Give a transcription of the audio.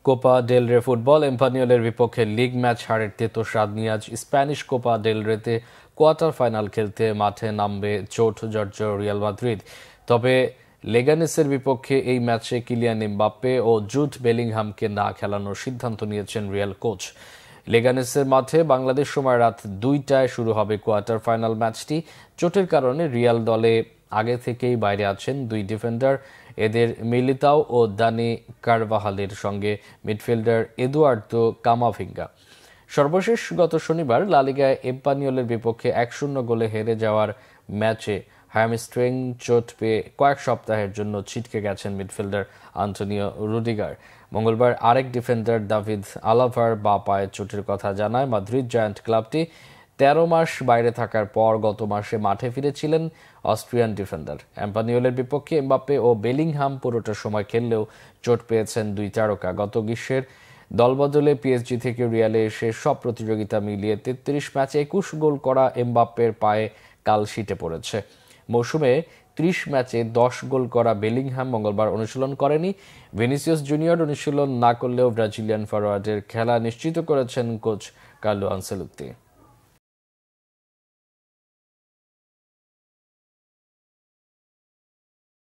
Copa del Rey football এম্পানিওলের বিপক্ষে league match হারের তেতো নিয়ে আজ স্প্যানিশ কোপা ডেল রেতে কোয়ার্টার ফাইনাল খেলতে মাঠে নামবে চোট জর্জর রিয়াল মাদ্রিদ। তবে লেগানেসের বিপক্ষে এই ম্যাচে কিলিয়ান এমবাপ্পে ও জুড বেলিংহামকে না খেলানোর সিদ্ধান্ত নিয়েছেন রিয়াল কোচ। লেগানেসের মাঠে বাংলাদেশ সময় রাত 2টায় শুরু হবে কোয়ার্টার ফাইনাল ম্যাচটি। চোটের কারণে রিয়াল দলে আগে থেকেই বাইরে আছেন দুই ডিফেন্ডার, এদের মিলিতাও ও দানি কারভাহালের সঙ্গে মিডফিল্ডার এদুয়ার্দো কামাভিঙ্গা। সর্বশেষ গত শনিবার লা লিগায় এম্পানিওলের বিপক্ষে 1-0 গোলে হেরে যাওয়ার ম্যাচে হ্যামস্ট্রিং চোট পেয়ে কয়েক সপ্তাহের জন্য ছিটকে গেছেন মিডফিল্ডার আন্তোনিও রুডিগার। মঙ্গলবার আরেক ডিফেন্ডার দাভিদ আলাভার বা পায়ের চোটের কথা জানায় মাদ্রিদ জায়ান্ট ক্লাবটি। 13 মাস বাইরে থাকার পর গত মাসে মাঠে ফিরেছিলেন অস্ট্রিয়ান ডিফেন্ডার। এম্পানিওলের বিপক্ষে এমবাপ্পে ও বেলিংহাম পুরোটা সময় খেললেও চোট পেয়েছেন দুই তারকা। গত গ্রীষ্মের দলবদলে পিএসজি থেকে রিয়ালে এসে সব প্রতিযোগিতা মিলিয়ে 33 ম্যাচে 21 গোল করা এমবাপ্পের পায়ে কাল শীটে পড়েছে। মৌসুমে 30 ম্যাচে 10 গোল করা বেলিংহাম মঙ্গলবার অনুশীলন করেনি। ভিনিসিয়াস জুনিয়র অনুশীলন না করলেও ব্রাজিলিয়ান ফরোয়ার্ডের খেলা নিশ্চিত করেছেন কোচ কার্লো আনসেলোত্তি।